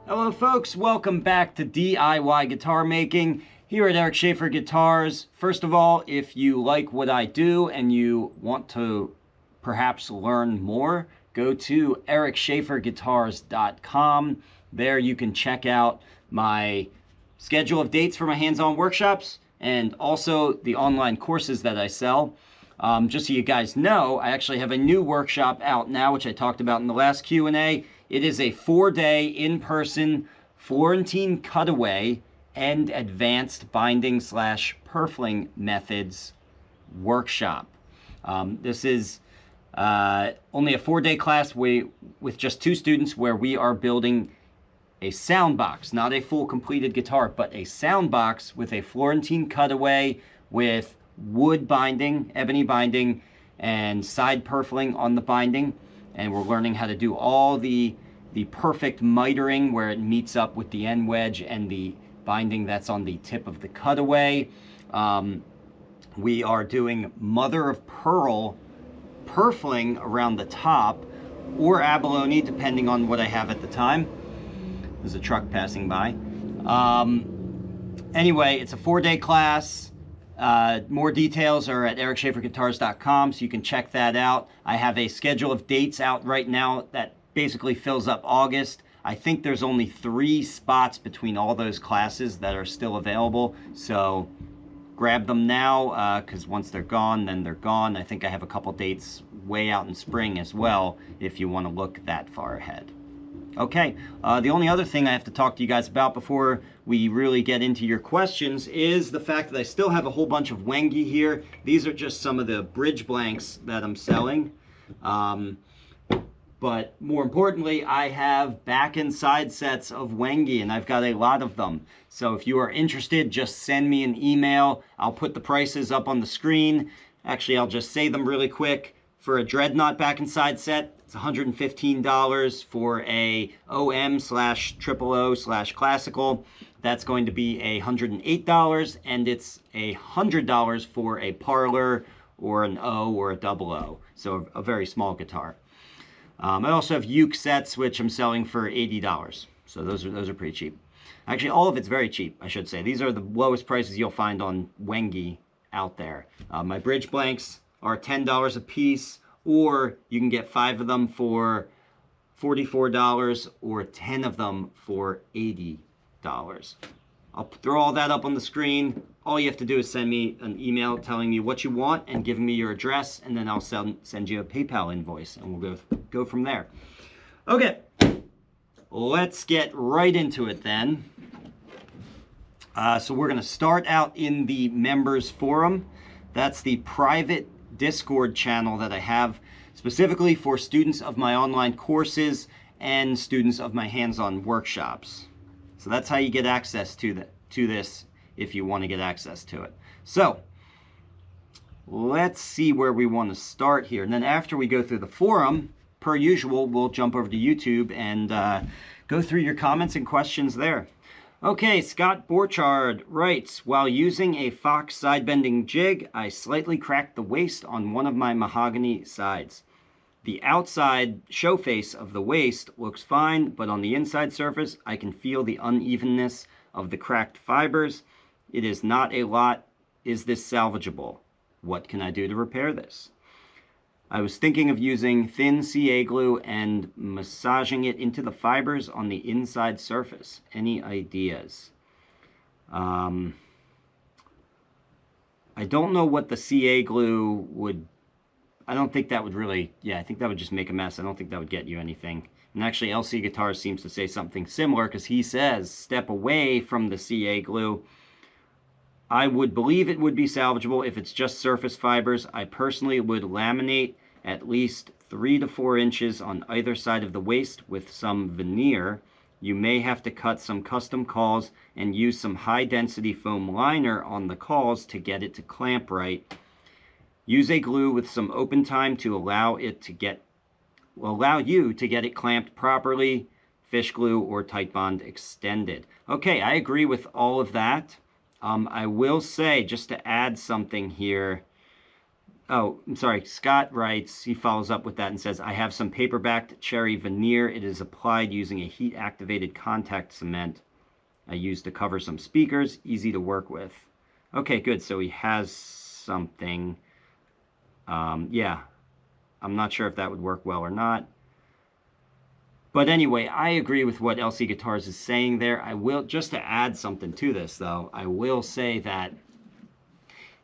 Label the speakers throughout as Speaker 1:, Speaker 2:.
Speaker 1: Hello folks, welcome back to DIY guitar making here at Eric Schaefer Guitars. First of all, if you like what I do and you want to perhaps learn more, go to ericschaeferguitars.com. There you can check out my schedule of dates for my hands-on workshops and also the online courses that I sell. Just so you guys know, I actually have a new workshop out now, which I talked about in the last Q&A. It is a 4-day in-person Florentine cutaway and advanced binding / purfling methods workshop. This is only a 4-day class with just 2 students where we are building a sound box, not a full completed guitar, but a sound box with a Florentine cutaway with wood binding, ebony binding, and side purfling on the binding. And we're learning how to do all the perfect mitering where it meets up with the end wedge and the binding that's on the tip of the cutaway. We are doing mother of pearl purfling around the top, or abalone, depending on what I have at the time. There's a truck passing by. Anyway, it's a 4-day class. More details are at ericschaeferguitars.com, so you can check that out. I have a schedule of dates out right now that basically fills up August. I think there's only 3 spots between all those classes that are still available, so grab them now, because once they're gone, then they're gone. I think I have a couple dates way out in spring as well, if you want to look that far ahead. Okay, the only other thing I have to talk to you guys about before we really get into your questions is the fact that I still have a whole bunch of Wenge here. These are just some of the bridge blanks that I'm selling. But more importantly, I have back and side sets of Wenge, and I've got a lot of them. So if you are interested, just send me an email. I'll put the prices up on the screen. Actually, I'll just say them really quick. For a Dreadnought back and side set, it's $115. For a OM/000/classical, that's going to be $108, and it's $100 for a parlor or an O or a double O, so a very small guitar. I also have uke sets, which I'm selling for $80. So those are pretty cheap. Actually, all of it's very cheap, I should say. These are the lowest prices you'll find on Wenge out there. My bridge blanks are $10 a piece, or you can get 5 of them for $44 or 10 of them for $80. I'll throw all that up on the screen. All you have to do is send me an email telling me what you want and giving me your address, and then I'll send you a PayPal invoice, and we'll go from there. Okay, let's get right into it then. So we're going to start out in the members forum. That's the private Discord channel that I have specifically for students of my online courses and students of my hands-on workshops. So that's how you get access to this if you want to get access to it. So let's see where we want to start here. And then after we go through the forum, per usual, we'll jump over to YouTube and go through your comments and questions there. Okay, Scott Borchard writes, while using a Fox side-bending jig, I slightly cracked the waist on one of my mahogany sides. The outside show face of the waist looks fine, but on the inside surface, I can feel the unevenness of the cracked fibers. It is not a lot. Is this salvageable? What can I do to repair this? I was thinking of using thin CA glue and massaging it into the fibers on the inside surface. Any ideas? I don't know what the CA glue would... I don't think that would really... Yeah, I think that would just make a mess. I don't think that would get you anything. And actually, LC Guitars seems to say something similar, because he says, step away from the CA glue. I would believe it would be salvageable if it's just surface fibers. I personally would laminate at least 3 to 4 inches on either side of the waist with some veneer. You may have to cut some custom cawls and use some high-density foam liner on the cawls to get it to clamp right. Use a glue with some open time to allow you to get it clamped properly. Fish glue or tight bond extended. Okay, I agree with all of that. I will say, just to add something here, Oh, I'm sorry. Scott writes, he follows up with that and says, I have some paper-backed cherry veneer. It is applied using a heat-activated contact cement I used to cover some speakers. Easy to work with. Okay, good. So he has something. Yeah, I'm not sure if that would work well or not. But anyway, I agree with what LC Guitars is saying there. I will, just to add something to this, though, I will say that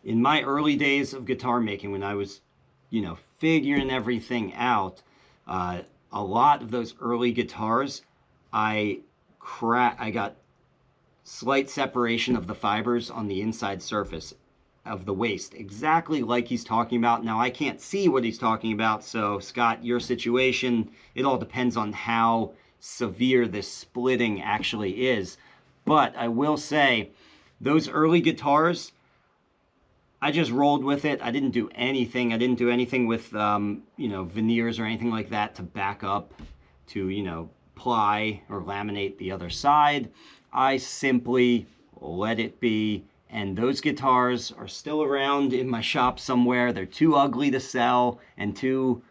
Speaker 1: in my early days of guitar making, when I was, figuring everything out, a lot of those early guitars, I got slight separation of the fibers on the inside surface of the waist, exactly like he's talking about. Now, I can't see what he's talking about, so Scott, your situation, it all depends on how severe this splitting actually is. But I will say, those early guitars, I just rolled with it. I didn't do anything. I didn't do anything with, veneers or anything like that to back up, to, ply or laminate the other side. I simply let it be. And those guitars are still around in my shop somewhere. They're too ugly to sell and too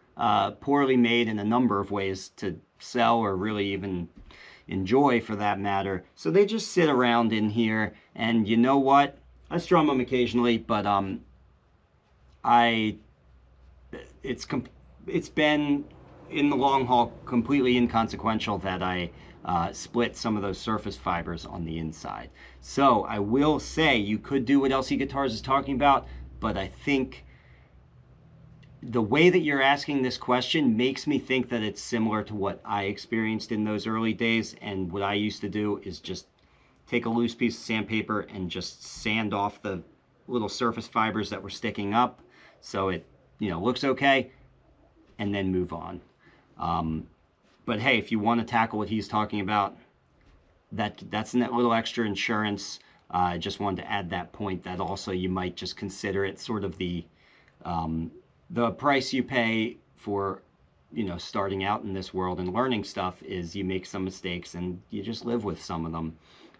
Speaker 1: poorly made in a number of ways to sell or really even enjoy, for that matter. So they just sit around in here. And you know what? I strum them occasionally, but it's been, in the long haul, completely inconsequential that I split some of those surface fibers on the inside. So I will say you could do what LC Guitars is talking about, but I think the way that you're asking this question makes me think that it's similar to what I experienced in those early days. And what I used to do is just take a loose piece of sandpaper and just sand off the little surface fibers that were sticking up so it, looks okay, and then move on. But hey, if you want to tackle what he's talking about, that's a little extra insurance. I just wanted to add that point, that also you might just consider it sort of the price you pay for, starting out in this world and learning stuff, is you make some mistakes and you just live with some of them.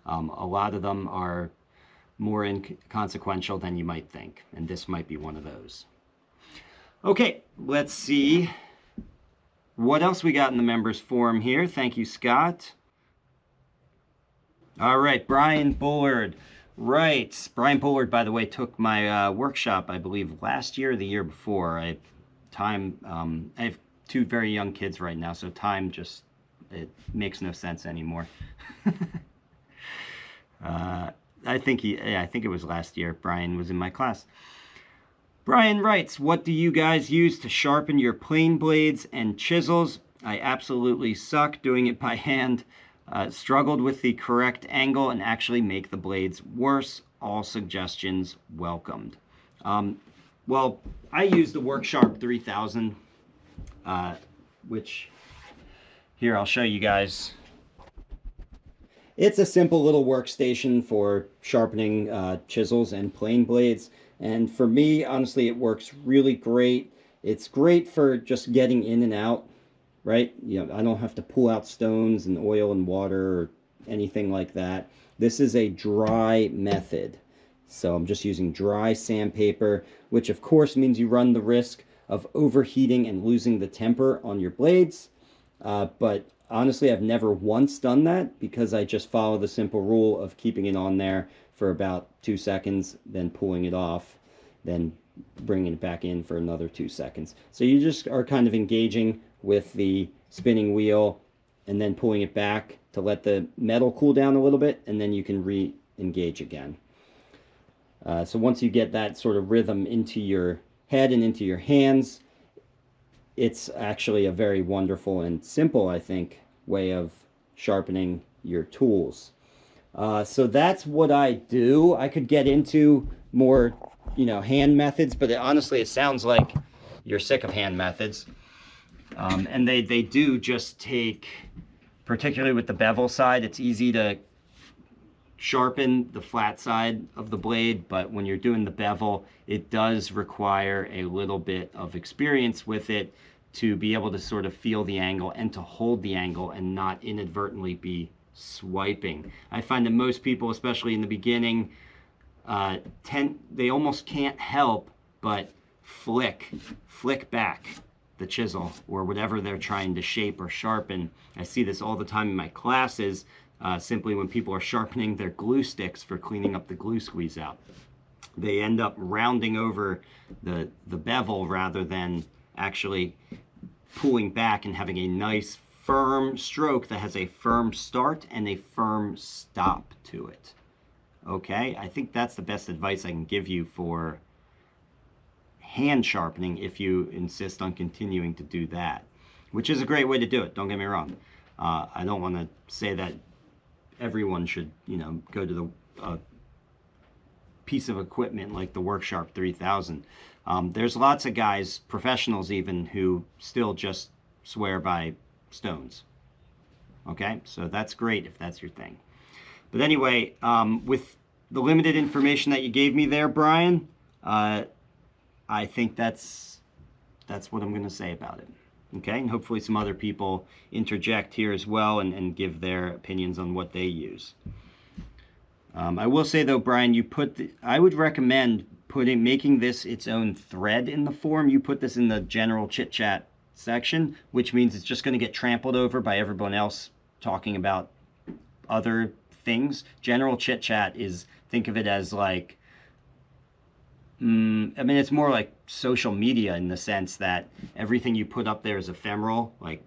Speaker 1: A lot of them are more inconsequential than you might think, and this might be one of those. Okay, let's see what else we got in the members forum here. Thank you, Scott. All right, Brian Bullard. Right, Brian Bullard, by the way, took my workshop, I believe, last year or the year before. I have two very young kids right now, so time just, it makes no sense anymore. I think it was last year. Brian was in my class. Brian writes, what do you guys use to sharpen your plane blades and chisels? I absolutely suck doing it by hand. Struggled with the correct angle and actually make the blades worse. All suggestions welcomed. Well, I use the Worksharp 3000, which here I'll show you guys. It's a simple little workstation for sharpening chisels and plane blades. And for me, honestly, it works really great. It's great for just getting in and out, right? I don't have to pull out stones and oil and water or anything like that. This is a dry method. So I'm just using dry sandpaper, which of course means you run the risk of overheating and losing the temper on your blades. But honestly, I've never once done that because I just follow the simple rule of keeping it on there for about 2 seconds, then pulling it off, then bringing it back in for another 2 seconds. So you just are kind of engaging with the spinning wheel and then pulling it back to let the metal cool down a little bit, and then you can re-engage again. So once you get that sort of rhythm into your head and into your hands, it's actually a very wonderful and simple, I think, way of sharpening your tools. So that's what I do. I could get into more, hand methods, but honestly, it sounds like you're sick of hand methods. And they do just take, particularly with the bevel side, it's easy to sharpen the flat side of the blade, but when you're doing the bevel, it does require a little bit of experience with it to be able to sort of feel the angle and to hold the angle and not inadvertently be swiping. I find that most people, especially in the beginning, they almost can't help but flick back the chisel or whatever they're trying to shape or sharpen. I see this all the time in my classes, simply when people are sharpening their glue sticks for cleaning up the glue squeeze out. They end up rounding over the bevel rather than actually pulling back and having a nice firm stroke that has a firm start and a firm stop to it. Okay, I think that's the best advice I can give you for hand sharpening if you insist on continuing to do that, which is a great way to do it, don't get me wrong. I don't want to say that everyone should, you know, go to the piece of equipment like the WorkSharp 3000. There's lots of guys, professionals even, who still just swear by stones. Okay, so that's great if that's your thing. But anyway, with the limited information that you gave me there, Brian, I think that's what I'm going to say about it. Okay, and hopefully some other people interject here as well and give their opinions on what they use. I will say though, Brian, I would recommend making this its own thread in the forum. You put this in the general chit chat section, which means it's just going to get trampled over by everyone else talking about other things. General chit chat is, think of it as like, I mean, it's more like social media in the sense that everything you put up there is ephemeral. Like,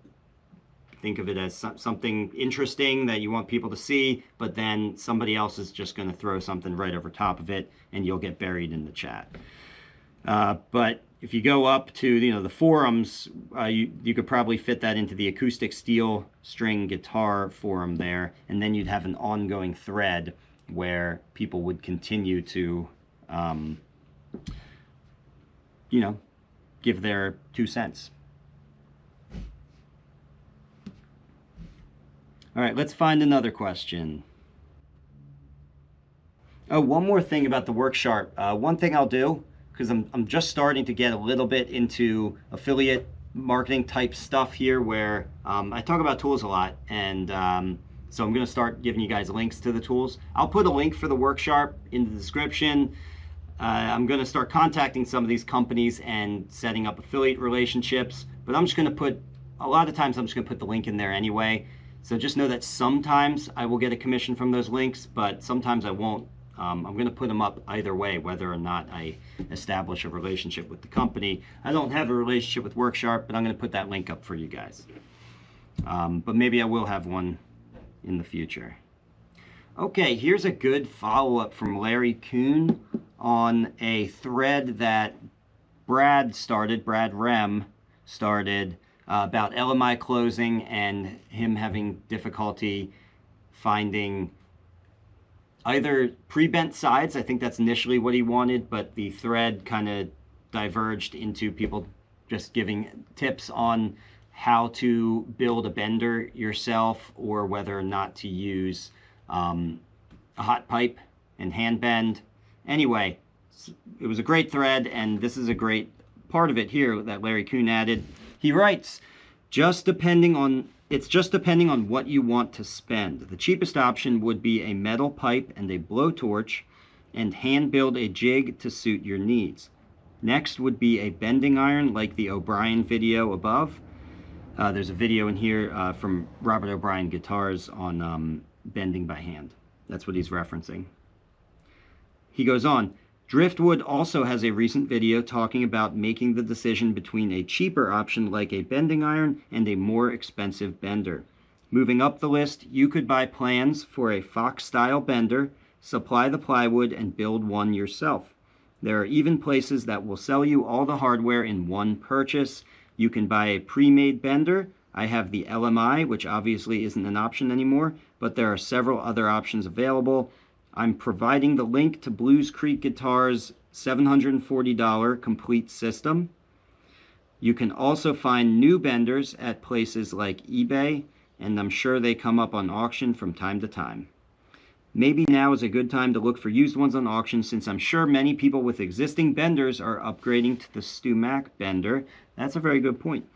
Speaker 1: think of it as something interesting that you want people to see, but then somebody else is just going to throw something right over top of it, and you'll get buried in the chat. But if you go up to, you know, the forums, you could probably fit that into the acoustic steel string guitar forum there, and then you'd have an ongoing thread where people would continue to you know, give their 2 cents. All right, let's find another question. Oh, one more thing about the WorkSharp. One thing I'll do, because I'm just starting to get a little bit into affiliate marketing type stuff here where I talk about tools a lot, and so I'm going to start giving you guys links to the tools. I'll put a link for the WorkSharp in the description. I'm going to start contacting some of these companies and setting up affiliate relationships, but I'm just going to put, a lot of times I'm just going to put the link in there anyway. So just know that sometimes I will get a commission from those links, but sometimes I won't. I'm going to put them up either way, whether or not I establish a relationship with the company. I don't have a relationship with WorkSharp, but I'm going to put that link up for you guys. But maybe I will have one in the future. Okay, here's a good follow-up from Larry Kuhn on a thread that Brad Rem started about LMI closing and him having difficulty finding either pre-bent sides. I think that's initially what he wanted, but the thread kind of diverged into people just giving tips on how to build a bender yourself or whether or not to use a hot pipe and hand bend. Anyway, it was a great thread, and this is a great part of it here that Larry Kuhn added. He writes, it's just depending on what you want to spend. The cheapest option would be a metal pipe and a blowtorch, and hand build a jig to suit your needs. Next would be a bending iron like the O'Brien video above. There's a video in here from Robert O'Brien Guitars on bending by hand. That's what he's referencing. He goes on, Driftwood also has a recent video talking about making the decision between a cheaper option like a bending iron and a more expensive bender. Moving up the list, you could buy plans for a Fox-style bender, supply the plywood, and build one yourself. There are even places that will sell you all the hardware in one purchase. You can buy a pre-made bender. I have the LMI, which obviously isn't an option anymore, but there are several other options available. I'm providing the link to Blues Creek Guitars' $740 complete system. You can also find new benders at places like eBay, and I'm sure they come up on auction from time to time. Maybe now is a good time to look for used ones on auction, since I'm sure many people with existing benders are upgrading to the StewMac bender. That's a very good point.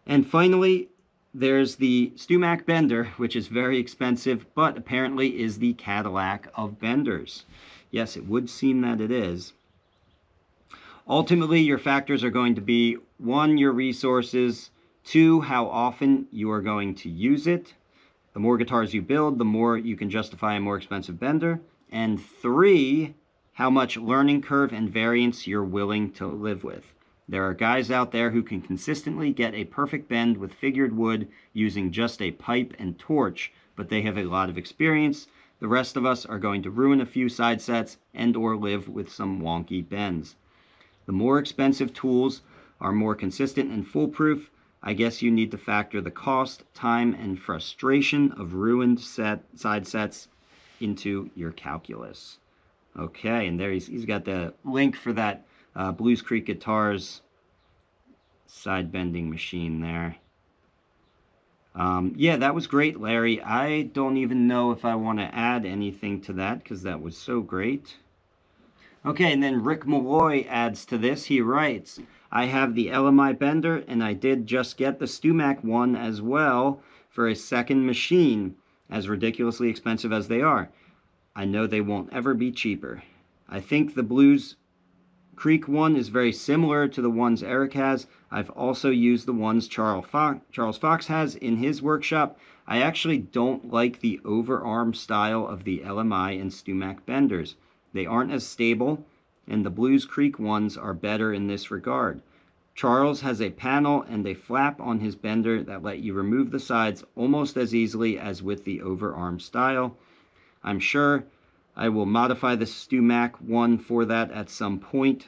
Speaker 1: And finally, there's the StewMac bender, which is very expensive, but apparently is the Cadillac of benders. Yes, it would seem that it is. Ultimately, your factors are going to be 1, your resources, 2, how often you are going to use it. The more guitars you build, the more you can justify a more expensive bender. And 3, how much learning curve and variance you're willing to live with. There are guys out there who can consistently get a perfect bend with figured wood using just a pipe and torch, but they have a lot of experience. The rest of us are going to ruin a few side sets and or live with some wonky bends. The more expensive tools are more consistent and foolproof. I guess you need to factor the cost, time, and frustration of ruined side sets into your calculus. Okay, and there he's got the link for that Blues Creek Guitars side bending machine there. Yeah, that was great, Larry. I don't even know if I want to add anything to that because that was so great. Okay, and then Rick Malloy adds to this. He writes, I have the LMI bender, and I did just get the StewMac one as well for a second machine, as ridiculously expensive as they are. I know they won't ever be cheaper. I think the Blues Creek one is very similar to the ones Eric has. I've also used the ones Charles Fox has in his workshop. I actually don't like the overarm style of the LMI and StewMac benders. They aren't as stable, and the Blues Creek ones are better in this regard. Charles has a panel and a flap on his bender that let you remove the sides almost as easily as with the overarm style. I'm sure I will modify the StewMac one for that at some point.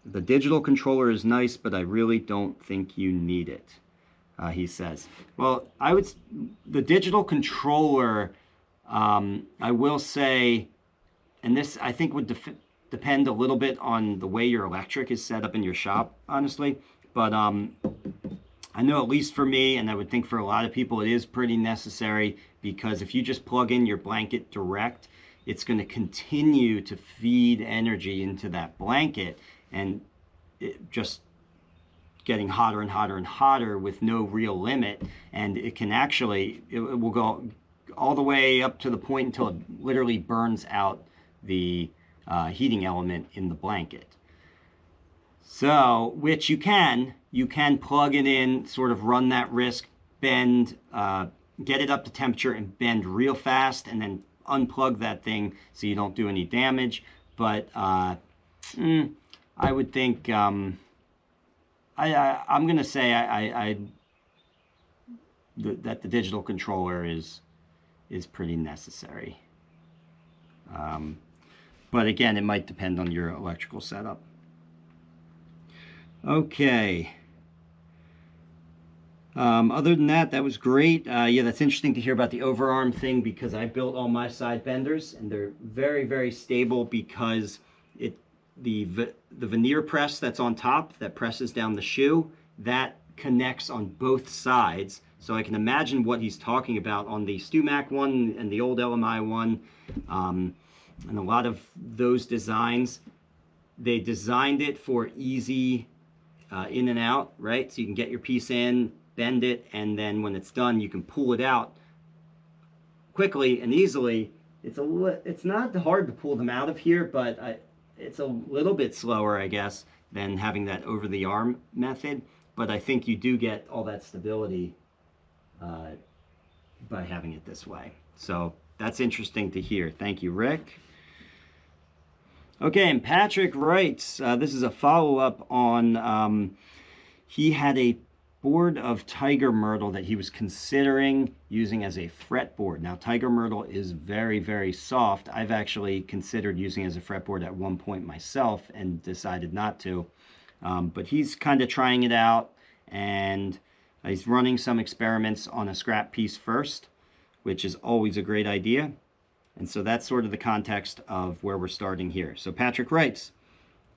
Speaker 1: The digital controller is nice, but I really don't think you need it, he says. Well, the digital controller, I will say, and this I think would depend a little bit on the way your electric is set up in your shop, honestly. But I know at least for me, and I would think for a lot of people, it is pretty necessary, because if you just plug in your blanket direct, it's going to continue to feed energy into that blanket, and it just getting hotter and hotter and hotter with no real limit. And it can actually, it will go all the way up to the point until it literally burns out the heating element in the blanket. So, which you can plug it in, sort of run that risk, bend, get it up to temperature and bend real fast, and then unplug that thing so you don't do any damage. But I would think, I'm going to say that the digital controller is pretty necessary. But again, it might depend on your electrical setup. Okay. Other than that, that was great. Yeah, that's interesting to hear about the overarm thing, because I built all my side benders, and they're very, very stable because the veneer press that's on top that presses down the shoe, that connects on both sides. So I can imagine what he's talking about on the StewMac one and the old LMI one. And a lot of those designs, they designed it for easy in and out, right? So you can get your piece in, bend it, and then when it's done, you can pull it out quickly and easily. It's not hard to pull them out of here, but it's a little bit slower, I guess, than having that over the arm method. But I think you do get all that stability by having it this way. So that's interesting to hear. Thank you, Rick. Okay, and Patrick writes, this is a follow-up on, he had a board of tiger myrtle that he was considering using as a fretboard. Now, tiger myrtle is very, very soft. I've actually considered using it as a fretboard at one point myself and decided not to. But he's kind of trying it out, and he's running some experiments on a scrap piece first, which is always a great idea. And so that's sort of the context of where we're starting here. So Patrick writes,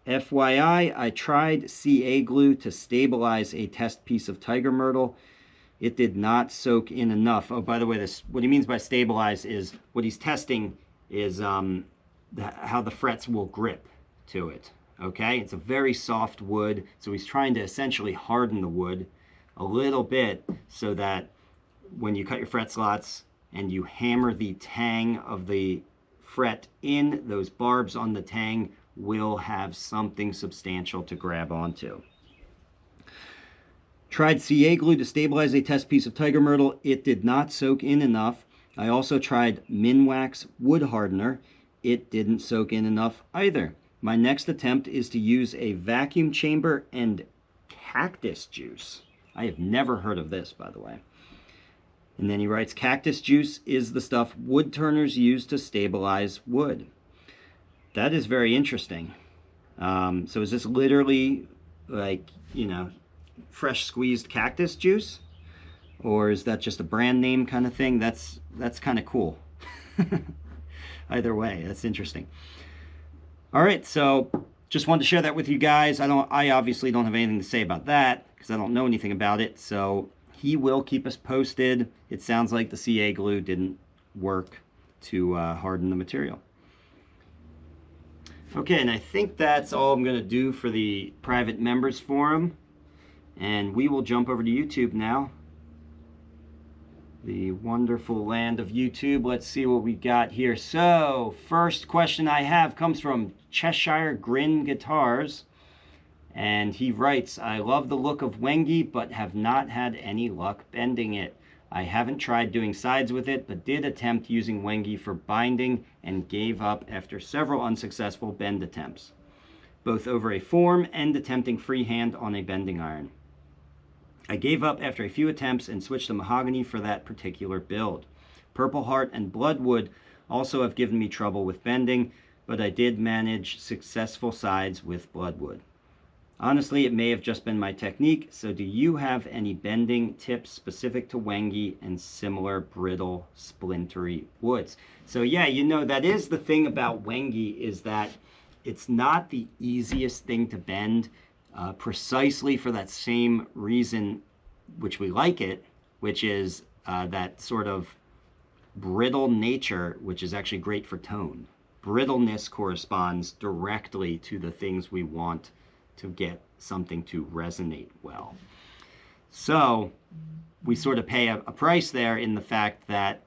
Speaker 1: FYI, I tried CA glue to stabilize a test piece of tiger myrtle. It did not soak in enough. Oh, by the way, what he means by stabilize is, what he's testing is how the frets will grip to it. Okay, it's a very soft wood, so he's trying to essentially harden the wood a little bit so that when you cut your fret slots and you hammer the tang of the fret in, those barbs on the tang will have something substantial to grab onto. Tried CA glue to stabilize a test piece of tiger myrtle. It did not soak in enough. I also tried Minwax wood hardener. It didn't soak in enough either. My next attempt is to use a vacuum chamber and cactus juice. I have never heard of this, by the way. And then he writes, cactus juice is the stuff wood turners use to stabilize wood. That is very interesting. So is this literally like, you know, fresh squeezed cactus juice? Or is that just a brand name kind of thing? That's kind of cool. Either way, that's interesting. All right, so just wanted to share that with you guys. I obviously don't have anything to say about that because I don't know anything about it. So he will keep us posted. It sounds like the CA glue didn't work to harden the material. Okay, and I think that's all I'm going to do for the private members forum. And we will jump over to YouTube now. The wonderful land of YouTube. Let's see what we got here. So, first question I have comes from Cheshire Grin Guitars. And he writes, I love the look of Wenge, but have not had any luck bending it. I haven't tried doing sides with it, but did attempt using Wenge for binding and gave up after several unsuccessful bend attempts, both over a form and attempting freehand on a bending iron. I gave up after a few attempts and switched to mahogany for that particular build. Purple Heart and Bloodwood also have given me trouble with bending, but I did manage successful sides with Bloodwood. Honestly, it may have just been my technique, so do you have any bending tips specific to Wenge and similar brittle, splintery woods? So yeah, you know, that is the thing about Wenge, is that it's not the easiest thing to bend, precisely for that same reason which we like it, which is that sort of brittle nature, which is actually great for tone. Brittleness corresponds directly to the things we want to get something to resonate well. So we sort of pay a price there in the fact that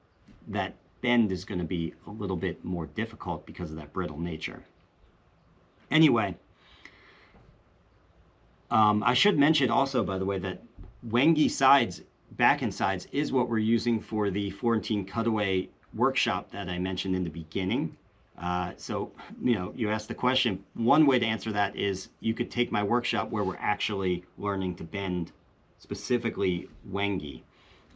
Speaker 1: that bend is going to be a little bit more difficult because of that brittle nature. Anyway, I should mention also, by the way, that Wenge sides, back-end sides, is what we're using for the Florentine cutaway workshop that I mentioned in the beginning. So, you know, you asked the question. One way to answer that is you could take my workshop where we're actually learning to bend specifically Wenge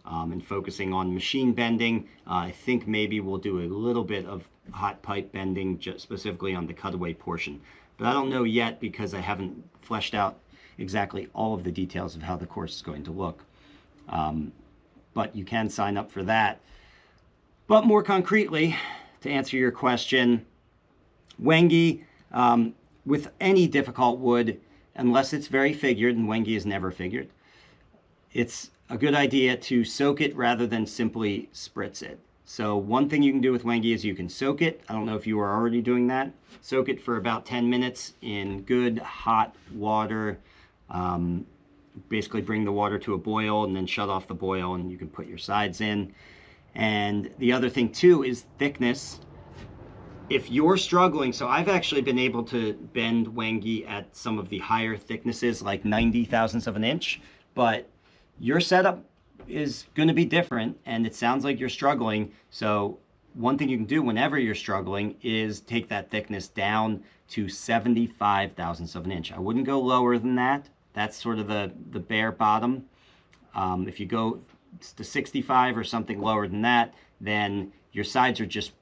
Speaker 1: and focusing on machine bending. I think maybe we'll do a little bit of hot pipe bending just specifically on the cutaway portion. But I don't know yet because I haven't fleshed out exactly all of the details of how the course is going to look. But you can sign up for that. But more concretely, to answer your question, Wenge, with any difficult wood, unless it's very figured, and Wenge is never figured, it's a good idea to soak it rather than simply spritz it. So one thing you can do with Wenge is you can soak it. I don't know if you are already doing that. Soak it for about 10 minutes in good hot water. Basically bring the water to a boil and then shut off the boil, and you can put your sides in. And the other thing too is thickness. If you're struggling, so I've actually been able to bend Wenge at some of the higher thicknesses, like 90 thousandths of an inch, but your setup is going to be different, and it sounds like you're struggling. So one thing you can do whenever you're struggling is take that thickness down to 75 thousandths of an inch. I wouldn't go lower than that. That's sort of the bare bottom. If you go to 65 or something lower than that, then your sides are just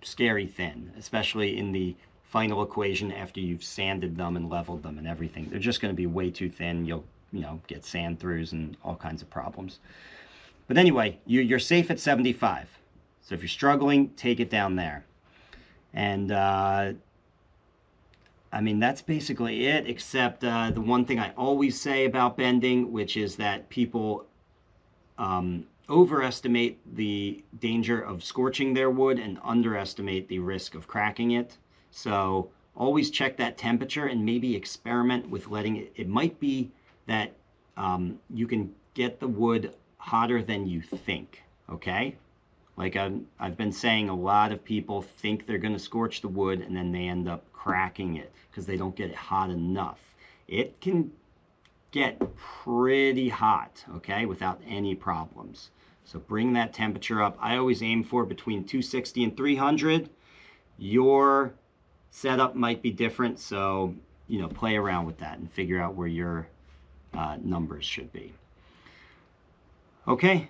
Speaker 1: scary thin, especially in the final equation after you've sanded them and leveled them and everything. They're just going to be way too thin. You'll, you know, get sand throughs and all kinds of problems. But anyway, you're safe at 75. So if you're struggling, take it down there. And I mean, that's basically it, except the one thing I always say about bending, which is that people overestimate the danger of scorching their wood and underestimate the risk of cracking it. So always check that temperature and maybe experiment with letting it. It might be that you can get the wood hotter than you think, okay? Like I've been saying, a lot of people think they're going to scorch the wood and then they end up cracking it because they don't get it hot enough. It can get pretty hot, okay, without any problems. So bring that temperature up. I always aim for between 260 and 300. Your setup might be different, so you know, play around with that and figure out where your numbers should be. Okay,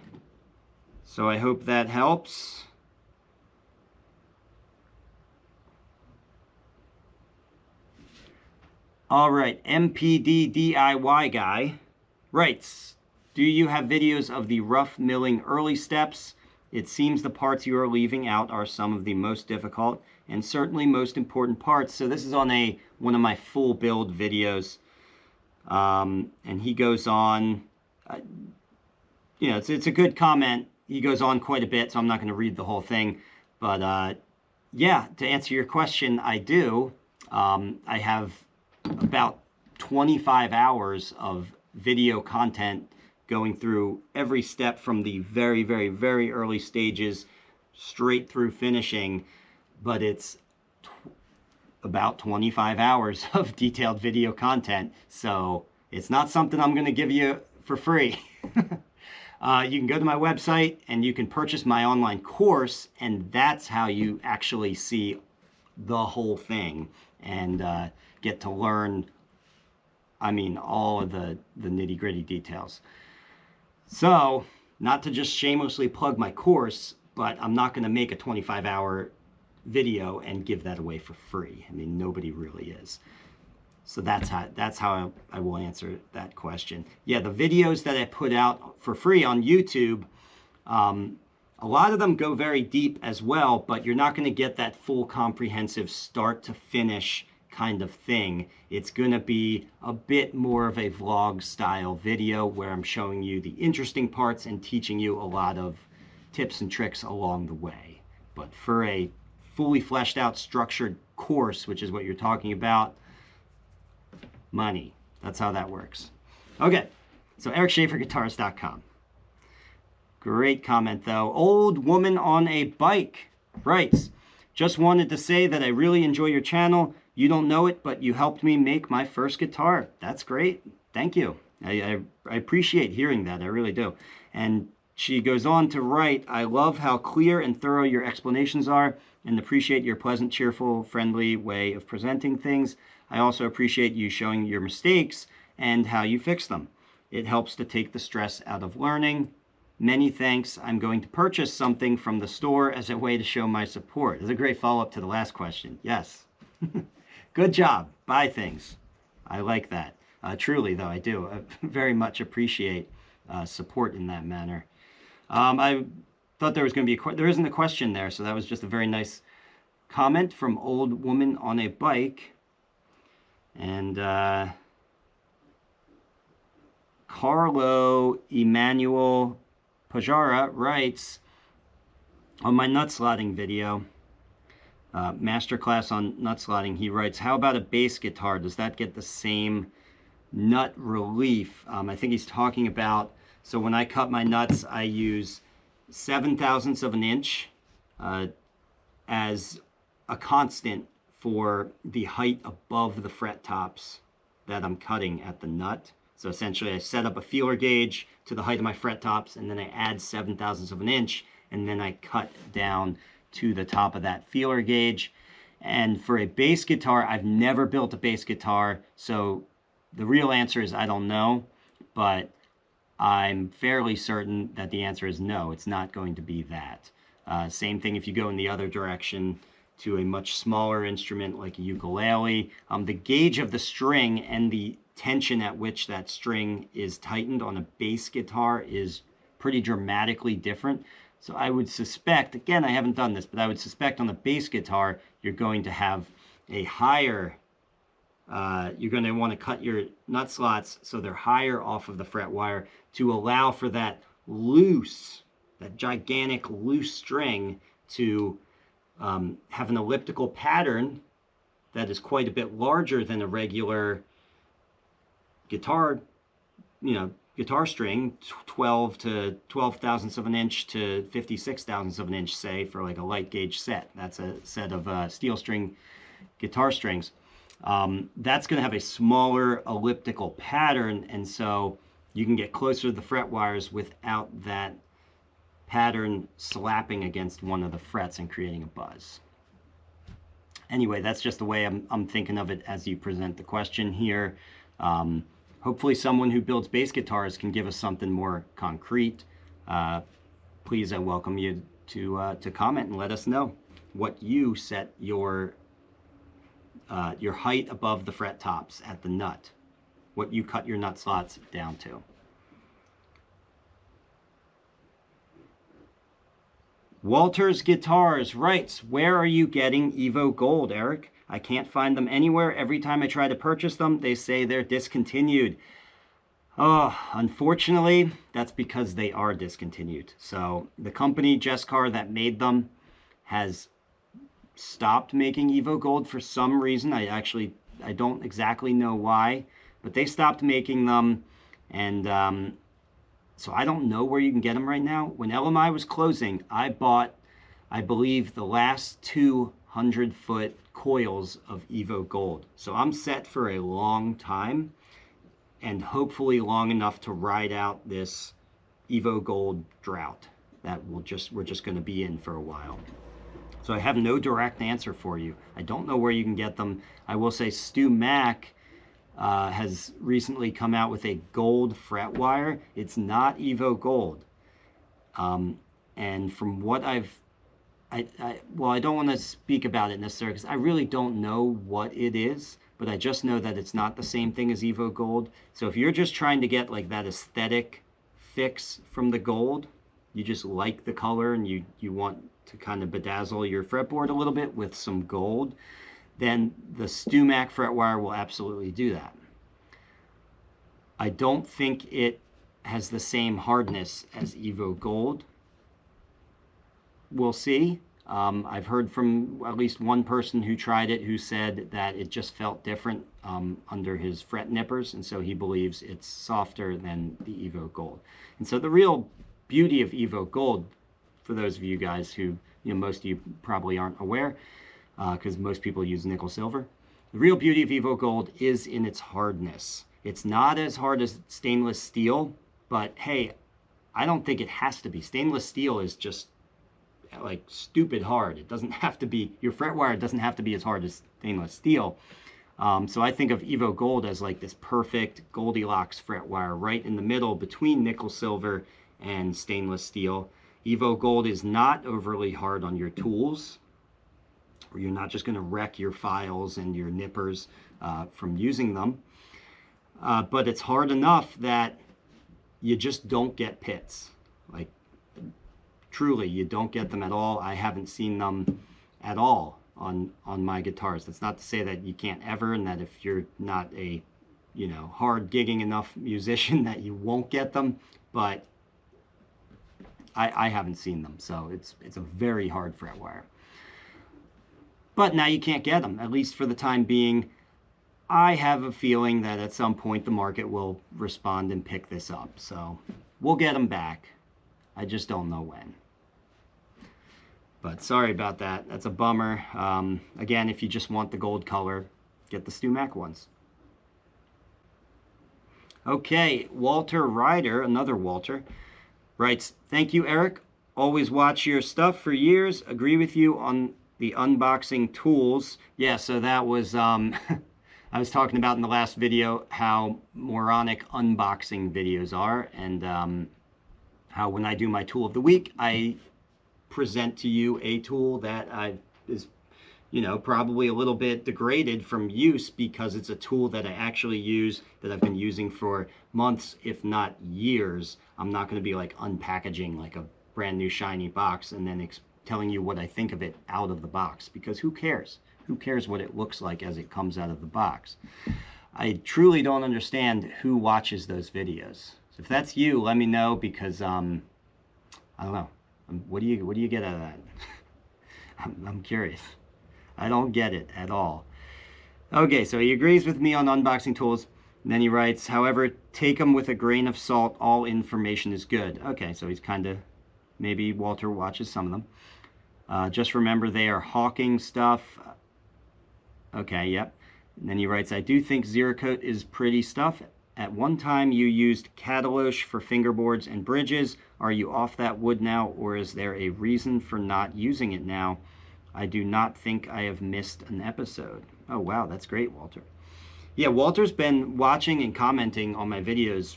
Speaker 1: so I hope that helps. All right, MPD DIY guy writes, do you have videos of the rough milling early steps? It seems the parts you are leaving out are some of the most difficult and certainly most important parts. So this is on one of my full build videos. And he goes on, you know, it's a good comment. He goes on quite a bit, so I'm not going to read the whole thing. But yeah, to answer your question, I do. I have about 25 hours of video content going through every step from the very, very, very early stages straight through finishing. But it's about 25 hours of detailed video content. So it's not something I'm going to give you for free. You can go to my website and you can purchase my online course, and that's how you actually see the whole thing and get to learn, I mean, all of the nitty-gritty details. So, not to just shamelessly plug my course, but I'm not going to make a 25-hour video and give that away for free. I mean, nobody really is. So that's how I will answer that question. Yeah, the videos that I put out for free on YouTube, a lot of them go very deep as well, but you're not going to get that full comprehensive start to finish kind of thing. It's going to be a bit more of a vlog style video where I'm showing you the interesting parts and teaching you a lot of tips and tricks along the way. But for a fully fleshed out structured course, which is what you're talking about, money. That's how that works. Okay, so EricSchaeferGuitars.com. Great comment though. Old Woman on a Bike writes, just wanted to say that I really enjoy your channel. You don't know it, but you helped me make my first guitar. That's great. Thank you. I appreciate hearing that. I really do. And she goes on to write, I love how clear and thorough your explanations are and appreciate your pleasant, cheerful, friendly way of presenting things. I also appreciate you showing your mistakes and how you fix them. It helps to take the stress out of learning. Many thanks. I'm going to purchase something from the store as a way to show my support. It's a great follow-up to the last question. Yes. Good job. Buy things. I like that. Truly, though, I do. I very much appreciate support in that manner. I thought there was going to be there isn't a question there, so that was just a very nice comment from Old Woman on a Bike. And Carlo Emmanuel Pajara writes, on my nut slotting video, masterclass on nut slotting, he writes, how about a bass guitar? Does that get the same nut relief? I think he's talking about, so when I cut my nuts, I use 7/1000ths of an inch as a constant for the height above the fret tops that I'm cutting at the nut. So essentially I set up a feeler gauge to the height of my fret tops, and then I add 7/1000ths of an inch, and then I cut down to the top of that feeler gauge. And for a bass guitar, I've never built a bass guitar, so the real answer is I don't know, but I'm fairly certain that the answer is no, it's not going to be that. Same thing if you go in the other direction to a much smaller instrument like a ukulele. The gauge of the string and the tension at which that string is tightened on a bass guitar is pretty dramatically different. So I would suspect, again, I haven't done this, but I would suspect on the bass guitar, you're going to have a higher, you're going to want to cut your nut slots so they're higher off of the fret wire to allow for that loose, that gigantic loose string to have an elliptical pattern that is quite a bit larger than a regular guitar, you know, guitar string, 12 to 12 thousandths of an inch to 56 thousandths of an inch, say, for like a light gauge set. That's a set of steel string guitar strings. That's going to have a smaller elliptical pattern, and so you can get closer to the fret wires without that pattern slapping against one of the frets and creating a buzz. Anyway, that's just the way I'm thinking of it as you present the question here. Hopefully someone who builds bass guitars can give us something more concrete. Please, I welcome you to comment and let us know what you set your height above the fret tops at the nut, what you cut your nut slots down to. Walter's Guitars writes, where are you getting EVO Gold, Eric? I can't find them anywhere. Every time I try to purchase them, they say they're discontinued. Oh, unfortunately, that's because they are discontinued. So the company, Jescar, that made them has stopped making EVO Gold for some reason. I don't exactly know why, but they stopped making them, and so I don't know where you can get them right now. When LMI was closing, I bought, I believe, the last 200-foot coils of EVO Gold. So I'm set for a long time, and hopefully long enough to ride out this EVO Gold drought that we're just going to be in for a while. So I have no direct answer for you. I don't know where you can get them. I will say Stu Mack has recently come out with a gold Fretwire. It's not EVO Gold. And from what well, I don't want to speak about it necessarily because I really don't know what it is, but I just know that it's not the same thing as EVO Gold. So if you're just trying to get like that aesthetic fix from the gold, you just like the color and you want to kind of bedazzle your fretboard a little bit with some gold, then the Stu Mack Fretwire will absolutely do that. I don't think it has the same hardness as EVO Gold. We'll see. I've heard from at least one person who tried it who said that it just felt different under his fret nippers, and so he believes it's softer than the EVO Gold. And so the real beauty of EVO Gold, for those of you guys who, most of you probably aren't aware, because most people use nickel silver. The real beauty of EVO Gold is in its hardness. It's not as hard as stainless steel, but hey, I don't think it has to be. Stainless steel is just like stupid hard. It doesn't have to be, your Fretwire doesn't have to be as hard as stainless steel. So I think of EVO Gold as like this perfect Goldilocks Fretwire right in the middle between nickel silver and stainless steel. EVO Gold is not overly hard on your tools, or you're not just going to wreck your files and your nippers from using them. But it's hard enough that you just don't get pits. Like, truly, you don't get them at all. I haven't seen them at all on my guitars. That's not to say that you can't ever, and that if you're not a, hard gigging enough musician that you won't get them, but I haven't seen them. So it's a very hard Fretwire. But now you can't get them, at least for the time being. I have a feeling that at some point the market will respond and pick this up. So we'll get them back. I just don't know when. But sorry about that. That's a bummer. Again, if you just want the gold color, get the Stu Mack ones. Okay, Walter Ryder, another Walter, writes, thank you, Eric. Always watch your stuff for years. Agree with you on the unboxing tools. Yeah, so that was, I was talking about in the last video how moronic unboxing videos are, and how when I do my tool of the week, I present to you a tool that is, probably a little bit degraded from use because it's a tool that I actually use, that I've been using for months, if not years. I'm not going to be like unpackaging like a brand new shiny box and then telling you what I think of it out of the box, because who cares? Who cares what it looks like as it comes out of the box? I truly don't understand who watches those videos. So if that's you, let me know, because I don't know. What do you get out of that? I'm curious. I don't get it at all. Okay, so he agrees with me on unboxing tools. And then he writes, however, take them with a grain of salt. All information is good. Okay, so he's kind of, maybe Walter watches some of them. Just remember they are hawking stuff. Okay, yep. And then he writes, I do think Zerakote is pretty stuff. At one time you used Catalosh for fingerboards and bridges. Are you off that wood now, or is there a reason for not using it now? I do not think I have missed an episode. Oh, wow, that's great, Walter. Yeah, Walter's been watching and commenting on my videos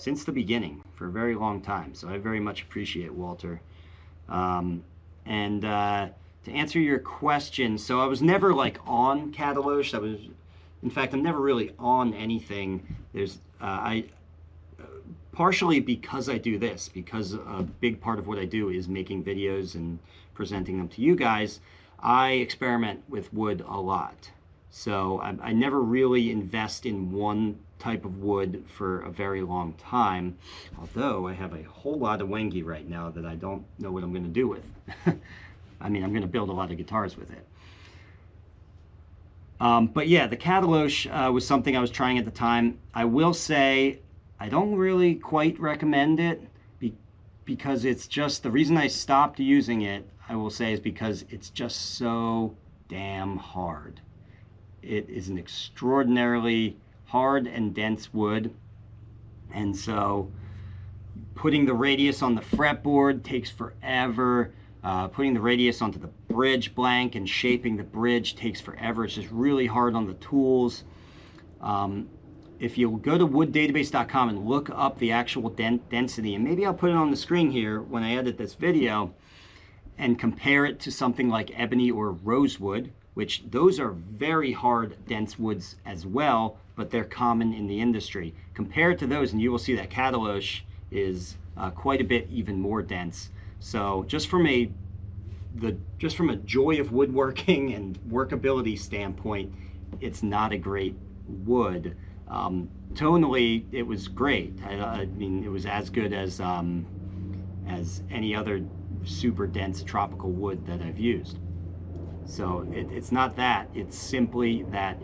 Speaker 1: since the beginning, for a very long time. So I very much appreciate Walter. To answer your question, so I was never like on Catalosh. In fact, I'm never really on anything. Partially because I do this, because a big part of what I do is making videos and presenting them to you guys. I experiment with wood a lot. So I never really invest in one type of wood for a very long time, although I have a whole lot of Wenge right now that I don't know what I'm going to do with. I mean, I'm going to build a lot of guitars with it. But yeah, the Catalosh was something I was trying at the time. I will say I don't really quite recommend it because it's just, the reason I stopped using it, I will say, is because it's just so damn hard. It is an extraordinarily hard and dense wood, and so putting the radius on the fretboard takes forever. Putting the radius onto the bridge blank and shaping the bridge takes forever. It's just really hard on the tools. If you go to wooddatabase.com and look up the actual density, and maybe I'll put it on the screen here when I edit this video, and compare it to something like ebony or rosewood, which those are very hard, dense woods as well, but they're common in the industry. Compare it to those and you will see that Catalosh is quite a bit even more dense. So just from a joy of woodworking and workability standpoint, it's not a great wood. Tonally, it was great. I mean, it was as good as any other super dense tropical wood that I've used. So it's not that. It's simply that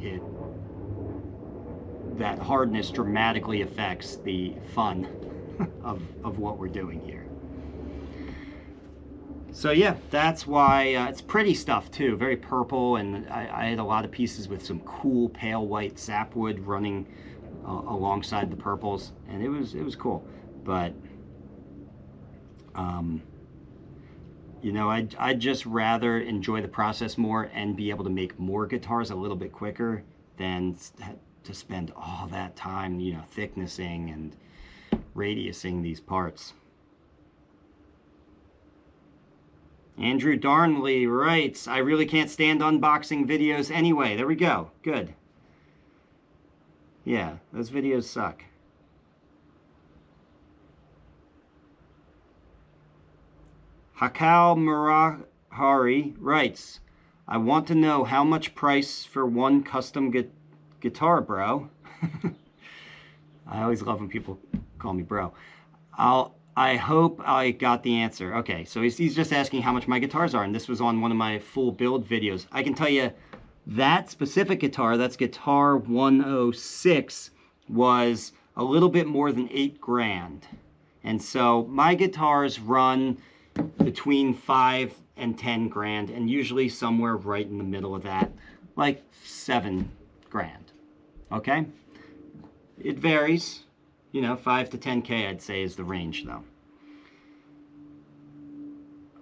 Speaker 1: that hardness dramatically affects the fun of what we're doing here. So yeah, that's why it's pretty stuff too, very purple, and I had a lot of pieces with some cool pale white sapwood running alongside the purples, and it was cool. But you know, I'd just rather enjoy the process more and be able to make more guitars a little bit quicker than to spend all that time, you know, thicknessing and radiusing these parts. Andrew Darnley writes, I really can't stand unboxing videos anyway. There we go. Good. Yeah, those videos suck. Hakal Murahari writes, I want to know how much price for one custom guitar, bro. I always love when people call me bro. I hope I got the answer. Okay, so he's just asking how much my guitars are, and this was on one of my full build videos. I can tell you that specific guitar, that's guitar 106, was a little bit more than $8,000. And so my guitars run between $5,000 and $10,000, and usually somewhere right in the middle of that, like $7,000. Okay? It varies. You know, 5 to 10K, I'd say, is the range, though.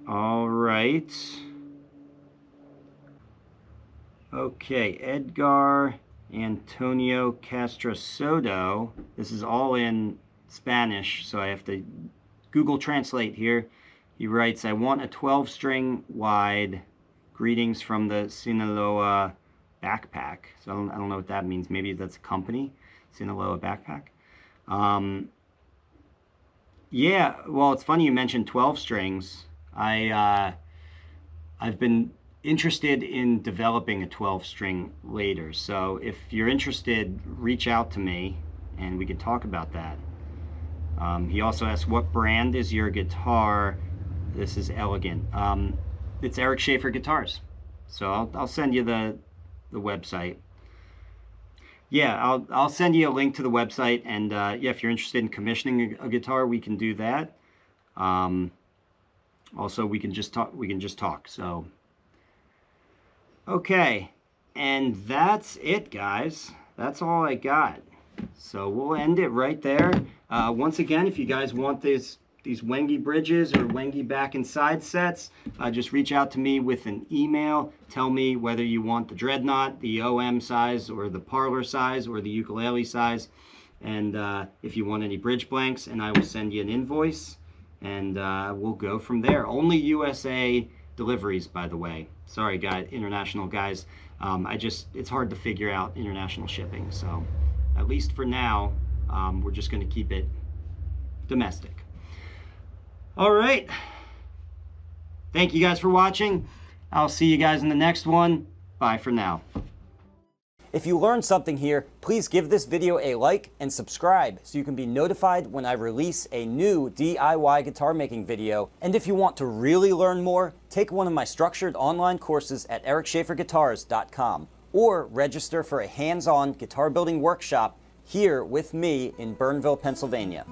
Speaker 1: All right. Okay, Edgar Antonio Castro Soto. This is all in Spanish, so I have to Google Translate here. He writes, I want a 12-string wide. Greetings from the Sinaloa backpack. So I don't know what that means. Maybe that's a company, Sinaloa backpack. Yeah, well, it's funny you mentioned 12 strings. I've been interested in developing a 12-string later. So if you're interested, reach out to me and we can talk about that. He also asked, what brand is your guitar? This is Elegant. It's Eric Schaefer Guitars. So I'll send you the website. Yeah, I'll send you a link to the website, and yeah, if you're interested in commissioning a guitar, we can do that. Also, we can just talk. We can just talk. So, okay, and that's it, guys. That's all I got. So we'll end it right there. Once again, if you guys want these Wenge bridges or Wenge back and side sets, just reach out to me with an email. Tell me whether you want the dreadnought, the OM size, or the parlor size, or the ukulele size, and if you want any bridge blanks, and I will send you an invoice, and we'll go from there. Only USA deliveries, by the way. Sorry, guys, international guys. It's hard to figure out international shipping, so at least for now, we're just going to keep it domestic. All right. Thank you guys for watching. I'll see you guys in the next one. Bye for now. If you learned something here, please give this video a like and subscribe so you can be notified when I release a new DIY guitar making video. And if you want to really learn more, take one of my structured online courses at ericschaferguitars.com or register for a hands-on guitar building workshop here with me in Burnville, Pennsylvania.